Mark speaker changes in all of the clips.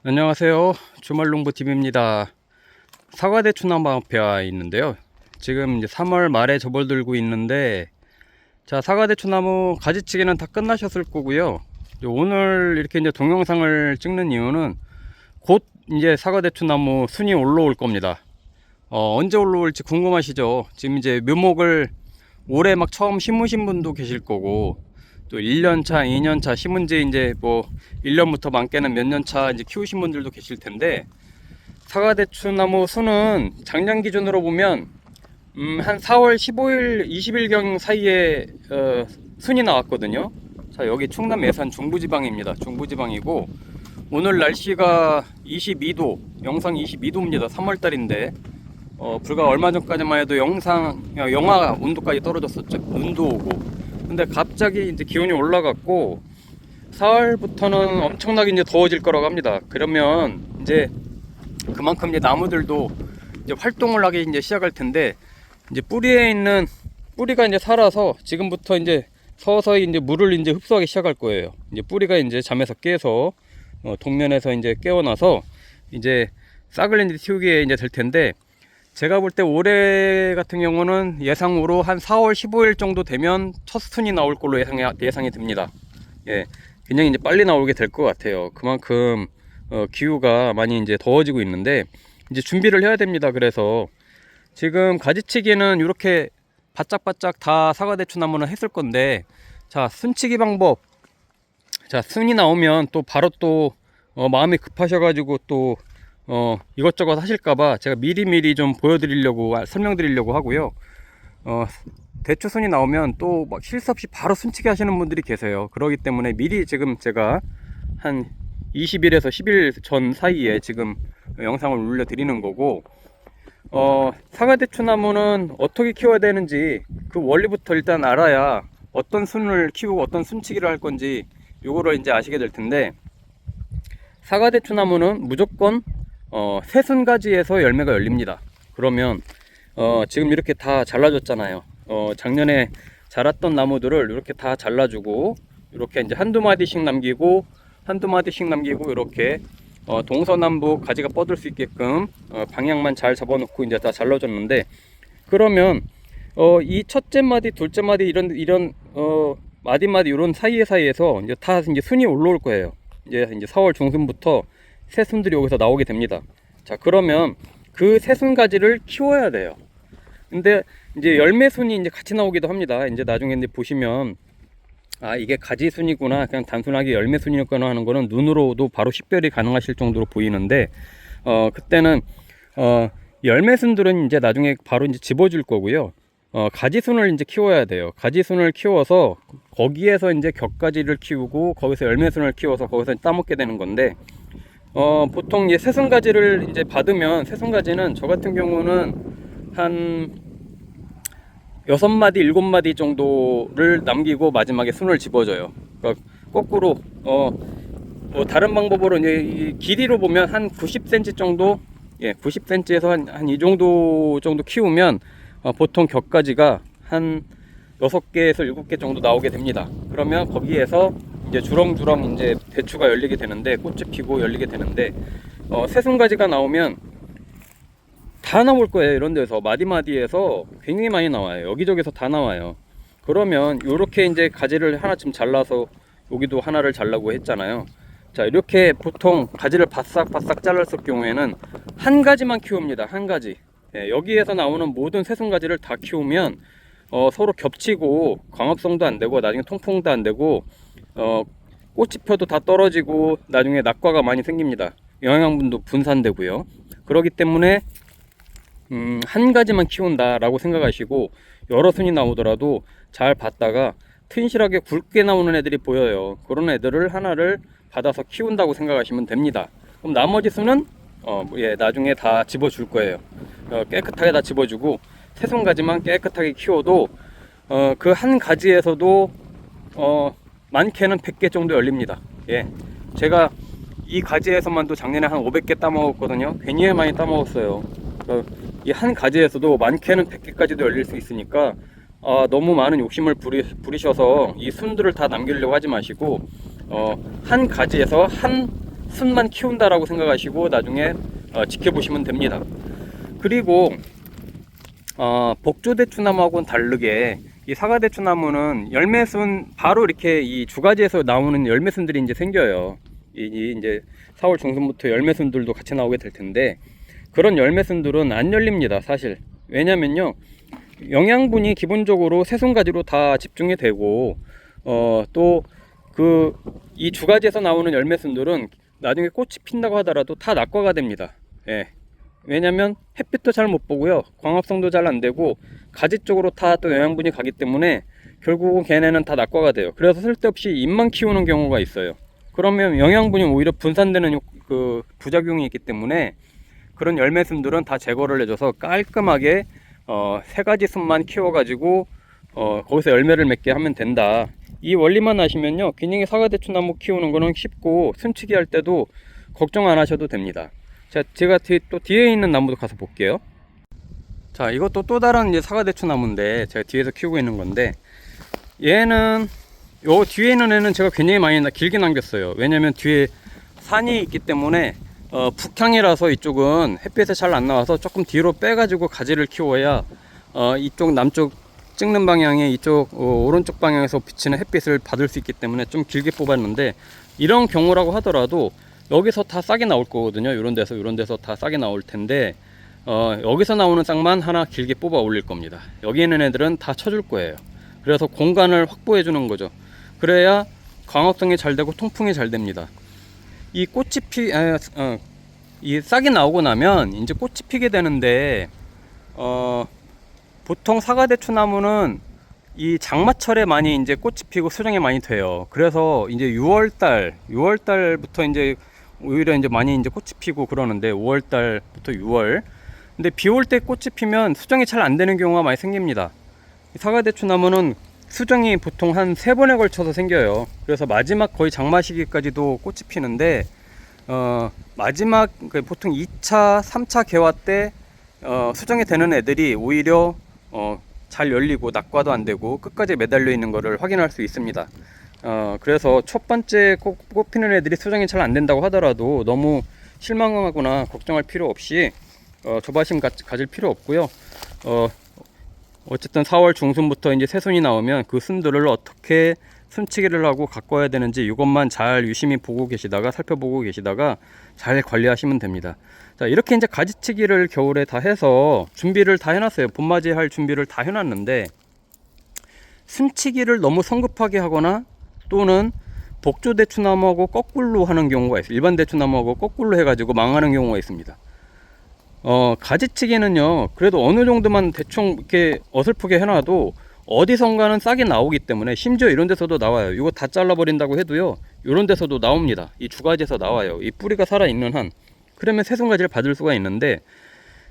Speaker 1: 안녕하세요. 주말농부TV입니다. 사과대추 나무 앞에 있는데요. 지금 이제 3월 말에 접어들고 있는데, 자, 사과대추 나무 가지치기는 다 끝나셨을 거고요. 오늘 이렇게 이제 동영상을 찍는 이유는 곧 이제 사과대추 나무 순이 올라올 겁니다. 언제 올라올지 궁금하시죠? 지금 이제 묘목을 올해 막 처음 심으신 분도 계실 거고, 또 1년차, 2년차 심은 지 이제 뭐 1년부터 많게는 몇 년차 이제 키우신 분들도 계실 텐데, 사과대추 나무 수는 작년 기준으로 보면 한 4월 15일, 20일경 사이에 순이 나왔거든요. 자, 여기 충남 예산 중부지방입니다. 중부지방이고, 오늘 날씨가 22도, 영상 22도입니다. 3월달인데 불과 얼마 전까지만 해도 영하 온도까지 떨어졌었죠. 눈도 오고. 근데 갑자기 이제 기온이 올라갔고 4월부터는 엄청나게 이제 더워질 거라고 합니다. 그러면 이제 그만큼 이제 나무들도 이제 활동을 하기 이제 시작할 텐데, 이제 뿌리가 이제 살아서 지금부터 이제 서서히 이제 물을 이제 흡수하기 시작할 거예요. 이제 뿌리가 이제 잠에서 깨서 동면에서 이제 깨어나서 이제 싹을 이제 틔우게 이제 될 텐데, 제가 볼 때 올해 같은 경우는 예상으로 한 4월 15일 정도 되면 첫 순이 나올 걸로 예상이 듭니다. 예, 굉장히 이제 빨리 나오게 될 것 같아요. 그만큼 기후가 많이 이제 더워지고 있는데 이제 준비를 해야 됩니다. 그래서 지금 가지치기는 이렇게 바짝바짝 다 사과대추 나무는 했을 건데, 자, 순치기 방법. 자, 순이 나오면 또 바로 또 마음이 급하셔가지고 또 이것저것 하실까봐 제가 미리미리 좀 보여드리려고, 설명드리려고 하고요. 대추순이 나오면 또 막 쉴 새 없이 바로 순치기 하시는 분들이 계세요. 그러기 때문에 미리 지금 제가 한 20일에서 10일 전 사이에 지금 영상을 올려드리는 거고, 사과대추 나무는 어떻게 키워야 되는지 그 원리부터 일단 알아야 어떤 순을 키우고 어떤 순치기를 할 건지 요거를 이제 아시게 될 텐데, 사과대추 나무는 무조건 새순가지에서 열매가 열립니다. 그러면 지금 이렇게 다 잘라줬잖아요. 작년에 자랐던 나무들을 이렇게 다 잘라주고, 이렇게 이제 한두 마디씩 남기고 이렇게 동서남북 가지가 뻗을 수 있게끔 방향만 잘 잡아놓고 이제 다 잘라줬는데, 그러면 이 첫째 마디, 둘째 마디 이런 마디 이런 사이에서 이제 다 이제 순이 올라올 거예요. 이제 4월 중순부터 새순들이 여기서 나오게 됩니다. 자, 그러면 그 새순 가지를 키워야 돼요. 근데 이제 열매순이 이제 같이 나오기도 합니다. 이제 나중에 이제 보시면, 아, 이게 가지순이구나, 그냥 단순하게 열매순이구나 하는 거는 눈으로도 바로 식별이 가능하실 정도로 보이는데, 그때는 열매순들은 이제 나중에 바로 이제 집어줄 거고요. 가지순을 이제 키워야 돼요. 가지순을 키워서 거기에서 이제 격가지를 키우고, 거기서 열매순을 키워서 거기서 따먹게 되는 건데, 보통 이제 새순가지를 이제 받으면, 새순가지는 저 같은 경우는 한 6마디, 7마디 정도를 남기고 마지막에 순을 집어줘요. 그러니까 거꾸로, 뭐 다른 방법으로 이제 이 길이로 보면 한 90cm 정도, 예, 90cm에서 한 이 정도 키우면 보통 격가지가 한 6개에서 7개 정도 나오게 됩니다. 그러면 거기에서 이제 주렁주렁 이제 대추가 열리게 되는데, 꽃이 피고 열리게 되는데, 새순가지가 나오면 다 나올 거예요. 이런 데서 마디마디에서 굉장히 많이 나와요. 여기저기서 다 나와요. 그러면 이렇게 이제 가지를 하나쯤 잘라서, 여기도 하나를 잘라고 했잖아요. 자, 이렇게 보통 가지를 바싹바싹 잘랐을 경우에는 한 가지만 키웁니다. 한 가지. 예, 여기에서 나오는 모든 새순가지를 다 키우면 서로 겹치고 광합성도 안 되고, 나중에 통풍도 안 되고, 꽃이 펴도 다 떨어지고, 나중에 낙과가 많이 생깁니다. 영양분도 분산되고요. 그렇기 때문에 한 가지만 키운다 라고 생각하시고, 여러 순이 나오더라도 잘 봤다가 튼실하게 굵게 나오는 애들이 보여요. 그런 애들을 하나를 받아서 키운다고 생각하시면 됩니다. 그럼 나머지 순은 예, 나중에 다 집어줄 거예요. 깨끗하게 다 집어주고, 새순가지만 깨끗하게 키워도 그 한 가지에서도 많게는 100개 정도 열립니다. 예, 제가 이 가지에서만도 작년에 한 500개 따먹었거든요. 괜히 많이 따먹었어요. 이 한 가지에서도 많게는 100개까지도 열릴 수 있으니까, 너무 많은 욕심을 부리셔서 이 순들을 다 남기려고 하지 마시고, 한 가지에서 한 순만 키운다라고 생각하시고 나중에 지켜보시면 됩니다. 그리고 복조대추나무하고는 다르게 이 사과대추나무는 열매순 바로 이렇게 이 주가지에서 나오는 열매순들이 이제 생겨요. 이제 4월 중순부터 열매순들도 같이 나오게 될 텐데, 그런 열매순들은 안 열립니다, 사실. 왜냐면요, 영양분이 기본적으로 새순가지로 다 집중이 되고, 또 이 주가지에서 나오는 열매순들은 나중에 꽃이 핀다고 하더라도 다 낙과가 됩니다. 예. 왜냐면 햇빛도 잘 못 보고요, 광합성도 잘 안 되고, 가지 쪽으로 다 또 영양분이 가기 때문에 결국은 걔네는 다 낙과가 돼요. 그래서 쓸데없이 잎만 키우는 경우가 있어요. 그러면 영양분이 오히려 분산되는 그 부작용이 있기 때문에 그런 열매순들은 다 제거를 해줘서 깔끔하게 세 가지 순만 키워가지고 거기서 열매를 맺게 하면 된다. 이 원리만 아시면요, 그냥 사과대추나무 키우는 거는 쉽고 순치기 할 때도 걱정 안 하셔도 됩니다. 자, 제가 또 뒤에 있는 나무도 가서 볼게요. 자, 이것도 또 다른 이제 사과대추나무인데 제가 뒤에서 키우고 있는 건데, 얘는 요 뒤에 있는 애는 제가 굉장히 많이 길게 남겼어요. 왜냐면 뒤에 산이 있기 때문에 북향이라서 이쪽은 햇빛에 잘 안 나와서 조금 뒤로 빼가지고 가지를 키워야 이쪽 남쪽 찍는 방향에 이쪽 오른쪽 방향에서 비치는 햇빛을 받을 수 있기 때문에 좀 길게 뽑았는데, 이런 경우라고 하더라도 여기서 다 싹이 나올 거거든요. 이런 데서 다 싹이 나올 텐데, 여기서 나오는 싹만 하나 길게 뽑아 올릴 겁니다. 여기 있는 애들은 다 쳐줄 거예요. 그래서 공간을 확보해 주는 거죠. 그래야 광합성이 잘 되고 통풍이 잘 됩니다. 이 꽃이 이 싹이 나오고 나면 이제 꽃이 피게 되는데, 보통 사과대추나무는 이 장마철에 많이 이제 꽃이 피고 수정이 많이 돼요. 그래서 이제 6월달부터 이제 오히려 이제 많이 이제 꽃이 피고 그러는데, 5월달부터 6월. 근데 비 올 때 꽃이 피면 수정이 잘 안 되는 경우가 많이 생깁니다. 사과대추나무는 수정이 보통 한 3번에 걸쳐서 생겨요. 그래서 마지막 거의 장마 시기까지도 꽃이 피는데, 마지막 보통 2차, 3차 개화 때 수정이 되는 애들이 오히려 잘 열리고 낙과도 안 되고 끝까지 매달려 있는 것을 확인할 수 있습니다. 그래서 첫 번째 꽃 피는 애들이 수정이 잘 안 된다고 하더라도 너무 실망하거나 걱정할 필요 없이 조바심 가질 필요 없고요. 어쨌든 4월 중순부터 이제 새순이 나오면 그 순들을 어떻게 순치기를 하고 가꿔야 되는지 이것만 잘 유심히 보고 계시다가, 살펴보고 계시다가 잘 관리하시면 됩니다. 자, 이렇게 이제 가지치기를 겨울에 다 해서 준비를 다 해놨어요. 봄맞이 할 준비를 다 해놨는데, 순치기를 너무 성급하게 하거나 또는 복조대추나무하고 거꾸로 하는 경우가 있어요. 일반 대추나무하고 거꾸로 해가지고 망하는 경우가 있습니다. 가지치기는요, 그래도 어느 정도만 대충 이렇게 어설프게 해놔도 어디선가는 싹이 나오기 때문에, 심지어 이런 데서도 나와요. 이거 다 잘라버린다고 해도요, 이런 데서도 나옵니다. 이 주가지에서 나와요. 이 뿌리가 살아있는 한. 그러면 새순가지를 받을 수가 있는데,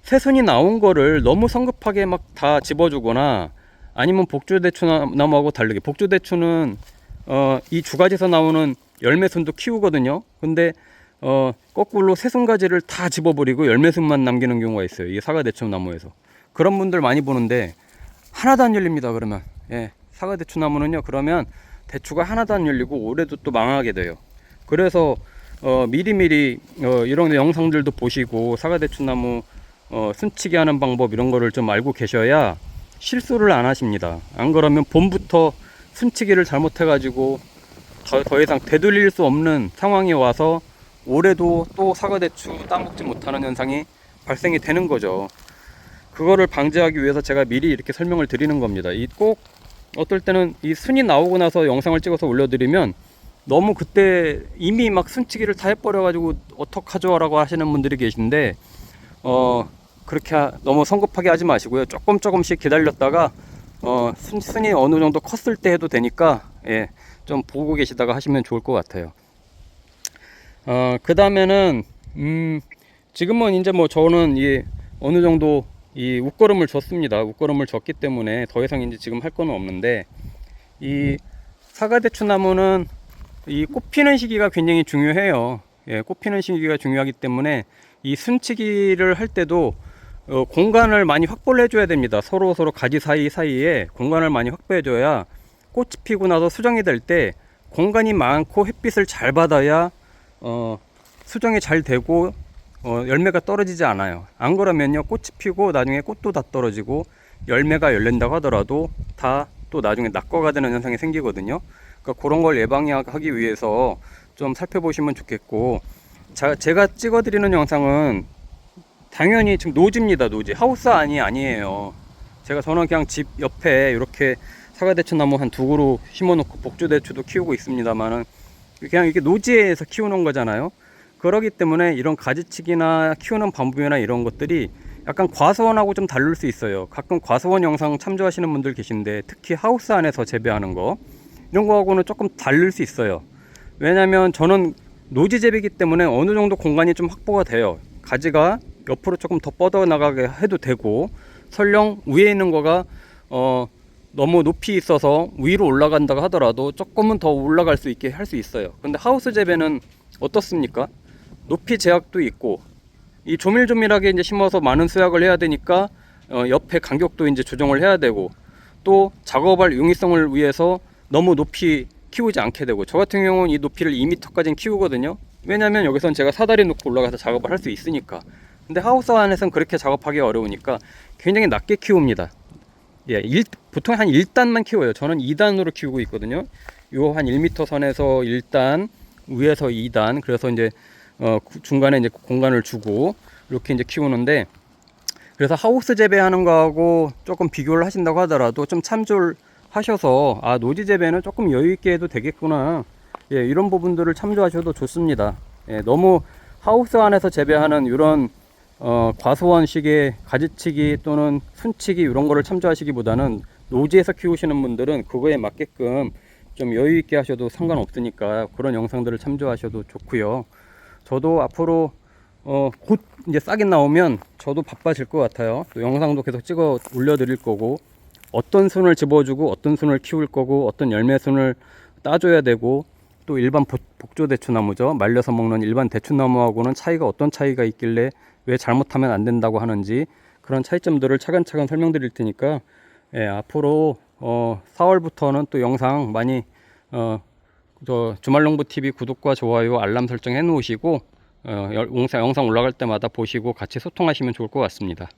Speaker 1: 새순이 나온 거를 너무 성급하게 막 다 집어주거나, 아니면 복조대추나무하고 다르게, 복조대추는 이 주가지에서 나오는 열매순도 키우거든요. 근데 거꾸로 새순가지를 다 집어버리고 열매순만 남기는 경우가 있어요. 이 사과대추나무에서. 그런 분들 많이 보는데 하나도 안 열립니다. 그러면 사과대추나무는요, 그러면 대추가 하나도 안 열리고 올해도 또 망하게 돼요. 그래서 미리미리 이런 영상들도 보시고 사과대추나무 순치기 하는 방법 이런 거를 좀 알고 계셔야 실수를 안 하십니다. 안 그러면 봄부터 순치기를 잘못해 가지고 더 이상 되돌릴 수 없는 상황이 와서 올해도 또 사과대추 따먹지 못하는 현상이 발생이 되는 거죠. 그거를 방지하기 위해서 제가 미리 이렇게 설명을 드리는 겁니다. 꼭 어떨 때는 이 순이 나오고 나서 영상을 찍어서 올려드리면 너무 그때 이미 막 순치기를 다 해버려 가지고 어떡하죠 라고 하시는 분들이 계신데, 그렇게 너무 성급하게 하지 마시고요. 조금씩 기다렸다가 순이 어느 정도 컸을 때 해도 되니까 좀 보고 계시다가 하시면 좋을 것 같아요. 그 다음에는 지금은 이제 뭐 저는 어느 정도 이 웃거름을 줬습니다. 웃거름을 줬기 때문에 더 이상 이제 지금 할 거는 없는데, 이 사과대추나무는 이 꽃 피는 시기가 굉장히 중요해요. 꽃 피는 시기가 중요하기 때문에 이 순치기를 할 때도 공간을 많이 확보를 해줘야 됩니다. 서로 가지 사이에 공간을 많이 확보해줘야 꽃이 피고 나서 수정이 될 때 공간이 많고 햇빛을 잘 받아야 수정이 잘 되고 열매가 떨어지지 않아요. 안 그러면요, 꽃이 피고 나중에 꽃도 다 떨어지고 열매가 열린다고 하더라도 다 또 나중에 낙과가 되는 현상이 생기거든요. 그러니까 그런 걸 예방하기 위해서 좀 살펴보시면 좋겠고, 제가 찍어드리는 영상은 당연히 지금 노지입니다. 노지, 하우스 아니에요. 저는 그냥 집 옆에 이렇게 사과대추 나무 한 2그루 심어놓고 복주대추도 키우고 있습니다만은, 그냥 이게 노지에서 키우는 거잖아요. 그러기 때문에 이런 가지치기나 키우는 방법이나 이런 것들이 약간 과수원하고 좀 다를 수 있어요. 가끔 과수원 영상 참조하시는 분들 계신데, 특히 하우스 안에서 재배하는 거, 이런 거하고는 조금 다를 수 있어요. 왜냐면 저는 노지 재배이기 때문에 어느 정도 공간이 좀 확보가 돼요. 가지가 옆으로 조금 더 뻗어 나가게 해도 되고, 설령 위에 있는 거가 너무 높이 있어서 위로 올라간다고 하더라도 조금은 더 올라갈 수 있게 할 수 있어요. 근데 하우스 재배는 어떻습니까? 높이 제약도 있고, 이 조밀조밀하게 이제 심어서 많은 수확을 해야 되니까 옆에 간격도 이제 조정을 해야 되고, 또 작업할 용이성을 위해서 너무 높이 키우지 않게 되고, 저 같은 경우는 이 높이를 2m까지는 키우거든요. 왜냐면 여기선 제가 사다리 놓고 올라가서 작업을 할 수 있으니까. 근데 하우스 안에서는 그렇게 작업하기 어려우니까 굉장히 낮게 키웁니다. 예, 보통 한 1단만 키워요. 저는 2단으로 키우고 있거든요. 요 한 1m 선에서 1단, 위에서 2단, 그래서 이제 중간에 이제 공간을 주고 이렇게 이제 키우는데, 그래서 하우스 재배하는 거하고 조금 비교를 하신다고 하더라도 좀 참조를 하셔서, 아, 노지 재배는 조금 여유 있게 해도 되겠구나, 예, 이런 부분들을 참조하셔도 좋습니다. 예, 너무 하우스 안에서 재배하는 이런 과수원식의 가지치기 또는 순치기 이런 거를 참조하시기보다는, 노지에서 키우시는 분들은 그거에 맞게끔 좀 여유 있게 하셔도 상관없으니까 그런 영상들을 참조하셔도 좋고요. 저도 앞으로 곧 이제 싹이 나오면 저도 바빠질 것 같아요. 또 영상도 계속 찍어 올려드릴 거고, 어떤 순을 집어주고 어떤 순을 키울 거고, 어떤 열매 순을 따줘야 되고, 또 일반 복조대추나무죠, 말려서 먹는 일반 대추나무하고는 어떤 차이가 있길래 왜 잘못하면 안 된다고 하는지, 그런 차이점들을 차근차근 설명드릴 테니까, 예, 앞으로 4월부터는 또 영상 많이 주말농부TV 구독과 좋아요 알람 설정 해 놓으시고, 영상 올라갈 때마다 보시고 같이 소통하시면 좋을 것 같습니다.